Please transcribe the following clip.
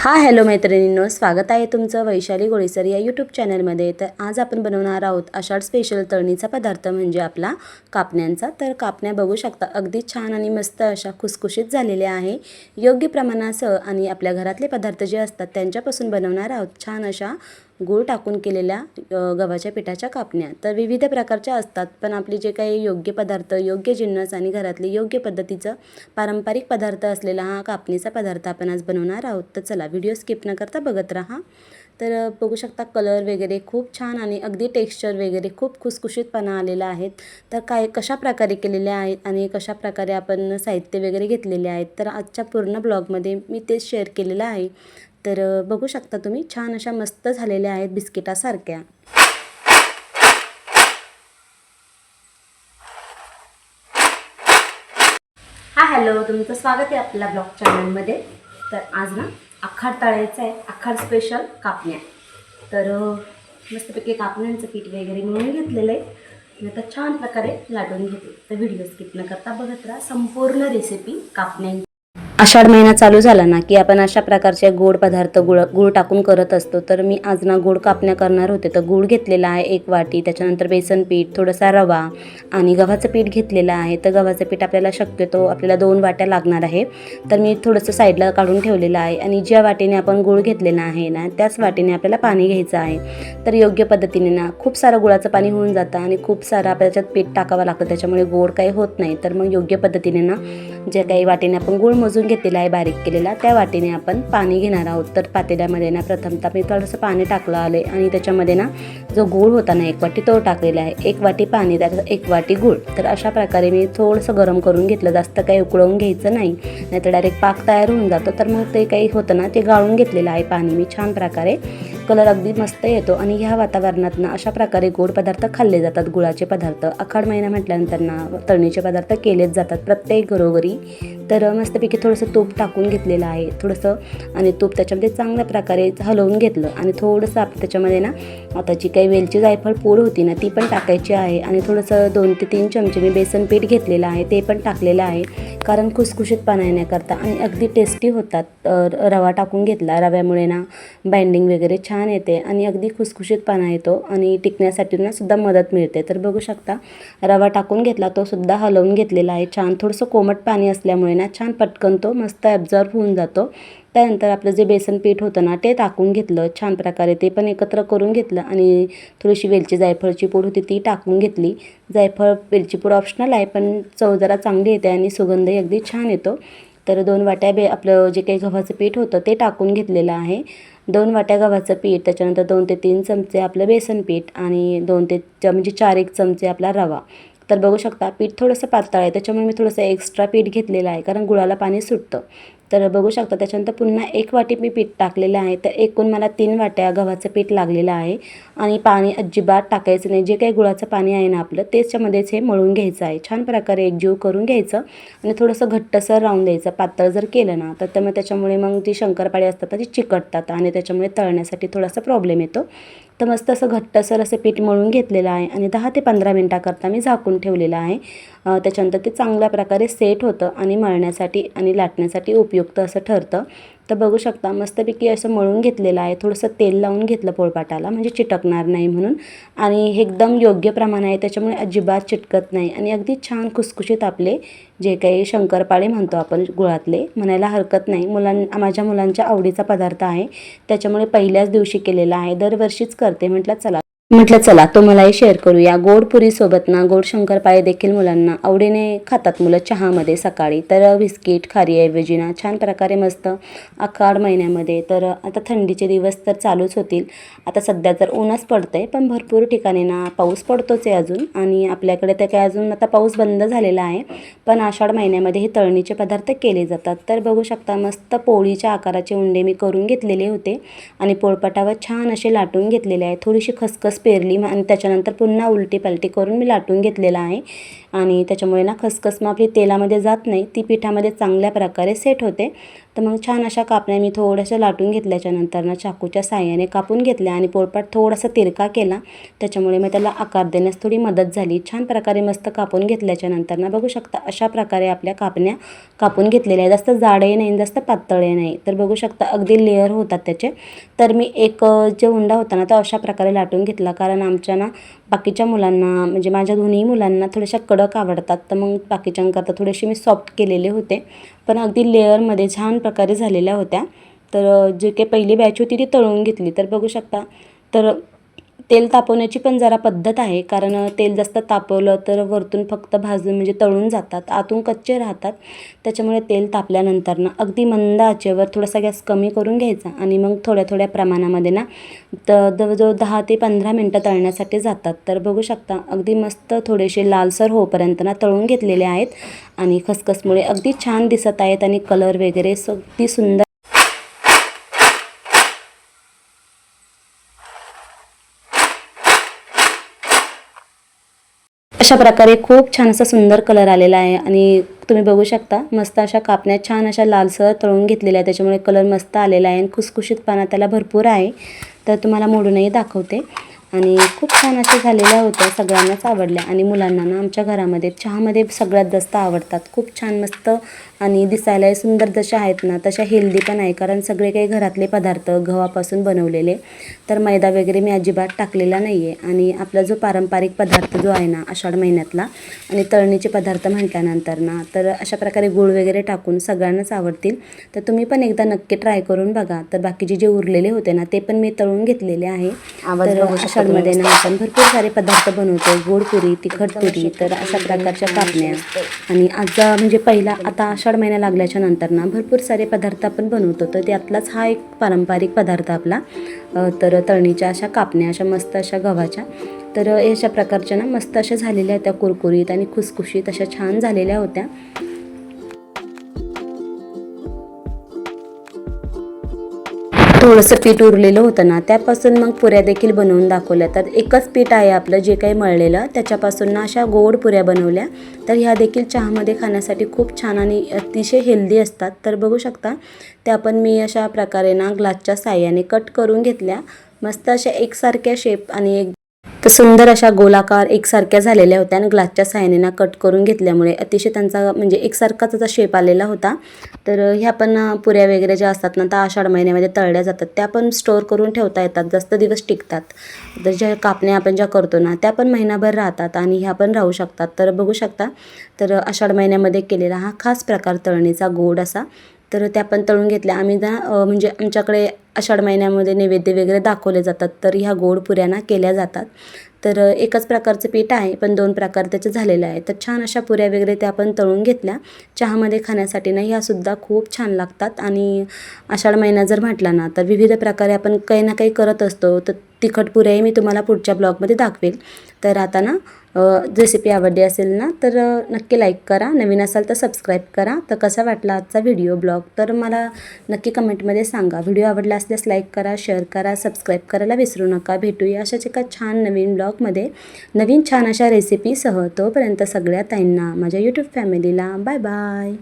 Hello मैत्रिणींनो, स्वागत आहे तुमचं वैशाली गोळीसर या यूट्यूब चॅनलमध्ये। तर आज आपण बनवणार आहोत आषाढ स्पेशल तळणीचा पदार्थ म्हणजे आपला कापण्यांचा। तर कापण्या बघू शकता अगदी छान आणि मस्त अशा खुसखुशीत झालेल्या आहे। योग्य प्रमाणासह आणि आपल्या घरातले पदार्थ जे असतात त्यांच्यापासून बनवणार आहोत छान अशा गूळ टाकून केलेल्या गव्हाच्या पिठाच्या कापण्या। तर विविध प्रकारच्या असतात, पण आपले जे काही योग्य पदार्थ, योग्य जिन्नस आणि घरातले योग्य पद्धतीचं पारंपरिक पदार्थ असलेला हा कापणीचा पदार्थ आपण आज बनवणार आहोत। तर चला व्हिडिओ स्किप न करता बघत राहा। तर बघू शकता कलर वगैरे खूप छान आणि अगदी टेक्स्चर वगैरे खूप खुसखुशीतपणा आलेला आहे। तर कशा प्रकारे केलेले आहेत आणि कशा प्रकारे आपण साहित्य वगैरे घेतलेले आहेत, तर आजच्या पूर्ण ब्लॉगमध्ये मी तेच शेअर केलेलं आहे। तर बघू शकता तुम्ही छान अशा मस्त झालेल्या आहेत बिस्किटासारख्या। हॅलो, तुमचं स्वागत आहे आपल्या ब्लॉग चॅनलमध्ये। तर आज ना आखाड तळायचं आहे, आखाड स्पेशल कापण्या। तर मस्तपैकी कापण्यांचं पीठ वगैरे मिळून घेतलेलं आहे, आता छान प्रकारे लाटून घेते। तर व्हिडिओ स्किप न करता बघत राहा संपूर्ण रेसिपी कापण्यांची। आषाढ महिना चालू झाला ना की आपण अशा प्रकारचे गोड पदार्थ गुळ टाकून करत असतो। तर मी आज ना गोड कापण्या करणार होते। तर गूळ घेतलेला आहे 1 वाटी, त्याच्यानंतर बेसन पीठ, थोडासा रवा आणि गव्हाचं पीठ घेतलेलं आहे। तर गव्हाचं पीठ आपल्याला 2 वाट्या लागणार आहे। तर मी थोडंसं साईडला काढून ठेवलेलं आहे आणि ज्या वाटीने आपण गूळ घेतलेला आहे ना त्याच वाटीने आपल्याला पाणी घ्यायचं आहे। तर योग्य पद्धतीने ना खूप सारं गुळाचं पाणी होऊन जातं आणि खूप सारं आपल्या त्याच्यात पीठ टाकावं लागतं, त्याच्यामुळे गोड काही होत नाही। तर मग योग्य पद्धतीने ना जे काही वाटीने आपण गूळ मोजून घेतलेला आहे बारीक केलेला, त्या वाटीने आपण पाणी घेणार आहोत। तर पातेल्यामध्ये ना प्रथमतः मी थोडंसं पाणी टाकलं आले आणि त्याच्यामध्ये ना जो गूळ होता ना 1 वाटी तो टाकलेला आहे। 1 वाटी पाणी, त्यात 1 वाटी गूळ। तर अशा प्रकारे मी थोडंसं गरम करून घेतलं, जास्त काही उकळवून घ्यायचं नाही, नाहीतर डायरेक्ट पाक तयार होऊन जातो। तर मग ते काही होतं ना ते गाळून घेतलेलं आहे पाणी मी छान प्रकारे। कलर अगदी मस्त येतो आणि ह्या वातावरणात ना अशा प्रकारे गोड पदार्थ खाल्ले जातात, गुळाचे पदार्थ। आखाड महिना म्हटल्यानंतर ना तळणीचे पदार्थ केलेच जातात प्रत्येक घरोघरी। तर मस्तपैकी थोडंसं तूप टाकून घेतलेलं आहे थोडंसं, आणि तूप त्याच्यामध्ये चांगल्या प्रकारे हलवून घेतलं आणि थोडंसं आपण त्याच्यामध्ये ना आता जी काही वेलची जायफळ पूड होती ना ती पण टाकायची आहे आणि थोडंसं 2 ते 3 चमचे मी बेसन पीठ घेतलेलं आहे ते पण टाकलेलं आहे, कारण खुसखुशीतपणा येण्याकरता आणि अगदी टेस्टी होतात। रवा टाकून घेतला, रव्यामुळे ना बाइंडिंग वगैरे छान येते आणि अगदी खुसखुशीतपणा येतो आणि टिकण्यासाठी ना सुद्धा मदत मिळते। तर बघू शकता रवा टाकून घेतला, तो सुद्धा हलवून घेतलेला आहे छान। थोडंसं कोमट पाणी असल्यामुळे ना छान पटकन तो मस्त ॲब्झॉर्ब होऊन जातो। त्यानंतर आपलं जे बेसन पीठ होतं ना ते टाकून घेतलं छान प्रकारे, ते पण एकत्र करून घेतलं आणि थोडीशी वेलची जायफळची पूड होती ती टाकून घेतली। जायफळ वेलची पूड ऑप्शनल आहे, पण चव जरा चांगली येते आणि सुगंधही अगदी छान येतो। तर 2 वाट्या आपलं जे काही गव्हाचं पीठ होतं ते टाकून घेतलेलं आहे। 2 वाट्या गव्हाचं पीठ, त्याच्यानंतर 2 ते 3 चमचे आपलं बेसन पीठ आणि 2 ते म्हणजे 4 चमचे आपला रवा। तर बघू शकता पीठ थोडंसं पातळ आहे, त्याच्यामुळे मी थोडंसं एक्स्ट्रा पीठ घेतलेलं आहे, कारण गुळाला पाणी सुटतं। तर बघू शकता त्याच्यानंतर पुन्हा 1 वाटी मी पीठ टाकलेलं आहे। तर एकूण मला 3 वाट्या गव्हाचं पीठ लागलेलं आहे आणि पाणी अजिबात टाकायचं नाही। जे काही गुळाचं पाणी आहे ना आपलं त्याच्यामध्येच हे मळून घ्यायचं आहे, छान प्रकारे एकजीव करून घ्यायचं आणि थोडंसं घट्टसर राहून द्यायचं। पातळ जर केलं ना तर मग त्याच्यामुळे मग ती शंकरपाळी असतात ती चिकटतात आणि त्याच्यामुळे तळण्यासाठी थोडासा प्रॉब्लेम येतो। तर मस्त असं घट्टसर असं पीठ मळून घेतलेलं आहे आणि 10 ते 15 मिनटाकरता मी झाकून ठेवलेलं आहे। त्याच्यानंतर ते चांगल्या प्रकारे सेट होतं आणि मळण्यासाठी आणि लाटण्यासाठी उपयुक्त असं ठरतं। तर बघू शकता मस्तपैकी असं मळून घेतलेलं आहे, थोडंसं तेल लावून घेतलं पोळपाटाला म्हणजे चिटकणार नाही म्हणून, आणि हे एकदम योग्य प्रमाण आहे त्याच्यामुळे अजिबात चिटकत नाही आणि अगदी छान खुसखुशीत आपले जे काही शंकरपाळे म्हणतो आपण गुळातले म्हणायला हरकत नाही। माझ्या मुलांच्या आवडीचा पदार्थ आहे, त्याच्यामुळे पहिल्याच दिवशी केलेला आहे, दरवर्षीच करते। म्हटलं चला तुम्हालाही शेअर करूया। गोड पुरीसोबत ना गोड शंकरपाळे देखील मुलांना आवडीने खातात मुलं चहामध्ये सकाळी। तर बिस्किट खारीऐवजी ना छान प्रकारे मस्त आखाड महिन्यामध्ये, तर आता थंडीचे दिवस तर चालूच होतील। आता सध्या तर ऊनच पडतंय, पण भरपूर ठिकाणी ना पाऊस पडतोच आहे अजून, आणि आपल्याकडे तर काय अजून आता पाऊस बंद झालेला आहे, पण आषाढ महिन्यामध्ये हे तळणीचे पदार्थ केले जातात। तर बघू शकता मस्त पोळीच्या आकाराचे उंडे मी करून घेतलेले होते आणि पोळपाटावर छान असे लाटून घेतलेले आहे। थोडीशी खसखस पेरली आणि त्याच्यानंतर पुन्हा उलटी पलटी करून मी लाटून घेतलेला आहे आणि त्याच्यामुळे ना खसखस मग आपली तेलामध्ये जात नाही, ती पिठामध्ये चांगल्या प्रकारे सेट होते। तर मग छान अशा कापण्या मी थोड्याशा लाटून घेतल्याच्यानंतर ना चाकूच्या साहाय्याने कापून घेतल्या आणि पोळपाट थोडासा तिरका केला, त्याच्यामुळे मग त्याला आकार देण्यास थोडी मदत झाली. छान प्रकारे मस्त कापून घेतल्याच्यानंतर ना बघू शकता अशा प्रकारे आपल्या कापण्या कापून घेतलेल्या आहेत. जास्त जाडही नाही जास्त पातळही नाही. तर बघू शकता अगदी लेअर होतात त्याचे. तर मी एक जे उंडा होता ना तो अशा प्रकारे लाटून घेतला, कारण आमच्या ना बाकीच्या मुलांना म्हणजे माझ्या दोन्ही मुलांना थोड्याशा कडक आवडतात, तर मग बाकीच्यांकरता थोडेसे मी सॉफ्ट केलेले होते, पण अगदी लेअरमध्ये छान प्रकारे झालेल्या होत्या. तर जे काही पहिली बॅच होती ती तळून घेतली. तर बघू शकता तर तेल तापवण्याची पण जरा पद्धत आहे, कारण तेल जास्त तापवलं तर वरतून फक्त भाजून म्हणजे तळून जातात, आतून कच्चे राहतात. त्याच्यामुळे तेल तापल्यानंतर ना अगदी मंद आचेवर थोडासा गॅस कमी करून घ्यायचा आणि मग थोड्या थोड्या प्रमाणामध्ये ना जवळजवळ 10 ते 15 मिनटं तळण्यासाठी जातात. तर बघू शकता अगदी मस्त थोडेसे लालसर होईपर्यंत ना तळून घेतलेले आहेत आणि खसखसमुळे अगदी छान दिसत आहेत आणि कलर वगैरे अगदी सुंदर अशा प्रकारे खूप छान असा सुंदर कलर आलेला आहे. आणि तुम्ही बघू शकता मस्त अशा कापण्या छान अशा लालसर तळून घेतलेल्या आहेत, त्याच्यामुळे कलर मस्त आलेला आहे आणि खुसखुशीतपणा त्याला भरपूर आहे. तर तुम्हाला मोडूनही दाखवते. आणि खूप छान अशा झालेल्या होत्या, सगळ्यांनाच आवडल्या आणि मुलांना ना आमच्या घरामध्ये चहामध्ये सगळ्यात जास्त आवडतात. खूप छान मस्त आणि दिसायलाही सुंदर जशा आहेत ना तशा हेल्दी पण आहे, कारण सगळे काही घरातले पदार्थ गव्हापासून बनवलेले, तर मैदा वगैरे मी अजिबात टाकलेला नाही आहे. आणि आपला जो पारंपरिक पदार्थ जो आहे ना आषाढ महिन्यातला आणि तळणीचे पदार्थ म्हटल्यानंतर ना तर अशा प्रकारे गूळ वगैरे टाकून सगळ्यांनाच आवडतील. तर तुम्ही पण एकदा नक्की ट्राय करून बघा. तर बाकीचे जे उरलेले होते ना ते पण मी तळून घेतलेले आहे. तर आषाढमध्ये ना आपण भरपूर सारे पदार्थ बनवतो, गोड पुरी, तिखट पुरी, तर अशा प्रकारच्या कापण्या. आणि आज म्हणजे पहिला आता आषाढ महिना लागल्याच्या नंतर ना भरपूर सारे पदार्थ आपण बनवतो, तर त्यातलाच हा एक पारंपरिक पदार्थ आपला. तर तळणीच्या अशा कापण्या अशा मस्त अशा गव्हाच्या, तर अशा प्रकारच्या ना मस्त अशा झालेल्या होत्या, कुरकुरीत आणि खुसखुशीत अशा छान झालेल्या होत्या. थोडंसं पीठ उरलेलं होतं ना त्यापासून मग पुऱ्या देखील बनवून दाखवल्या. तर एकच पीठ आहे आपलं जे काही मळलेलं, त्याच्यापासून ना अशा गोड पुऱ्या बनवल्या. तर ह्या देखील चहामध्ये खाण्यासाठी खूप छान आणि अतिशय हेल्दी असतात. तर बघू शकता त्या पण मी अशा प्रकारे ना ग्लासच्या साह्याने कट करून घेतल्या. मस्त अशा एकसारख्या शेप आणि एक तर सुंदर अशा गोलाकार एकसारख्या झालेल्या होत्या आणि ग्लासच्या साह्याने ना कट करून घेतल्यामुळे अतिशय त्यांचा म्हणजे एकसारखाच त्याचा शेप आलेला होता. तर ह्या पण पुऱ्या वगैरे ज्या असतात ना त्या आषाढ महिन्यामध्ये तळल्या जातात, त्या पण स्टोअर करून ठेवता येतात, जास्त दिवस टिकतात. तर ज्या कापण्या आपण ज्या करतो ना त्या पण महिनाभर राहतात आणि ह्या पण राहू शकतात. तर बघू शकता तर आषाढ महिन्यामध्ये केलेला हा खास प्रकार तळणीचा गोड असा, तर त्या पण तळून घेतल्या आम्ही ना. म्हणजे आमच्याकडे आषाढ महिन्यामध्ये नैवेद्य वगैरे दाखवले जातात, तर ह्या गोड पुऱ्या केल्या जातात. तर एकच प्रकारचं पीठ आहे पण दोन प्रकार त्याचे झालेले आहे. तर छान अशा पुऱ्या वगैरे त्या आपण तळून घेतल्या चहामध्ये खाण्यासाठी ना. ह्यासुद्धा खूप छान लागतात. आणि आषाढ महिना जर म्हटला ना तर विविध प्रकारे आपण काही ना काही करत असतो. तर तिखट पुऱ्याही मी तुम्हाला पुढच्या ब्लॉगमध्ये दाखवेल. तर आता ना रेसिपी आवडली असेल ना तर नक्की लाईक करा, नवीन असाल तर सबस्क्राईब करा. तर कसा वाटला आजचा व्हिडिओ ब्लॉग तर मला नक्की कमेंटमध्ये सांगा. व्हिडिओ आवडला असल्यास लाईक करा, शेअर करा, सबस्क्राईब करायला विसरू नका. भेटूया अशाच एका छान नवीन ब्लॉगमध्ये नवीन छान अशा रेसिपीसह. तोपर्यंत सगळ्या ताईंना माझ्या यूट्यूब फॅमिलीला बाय बाय.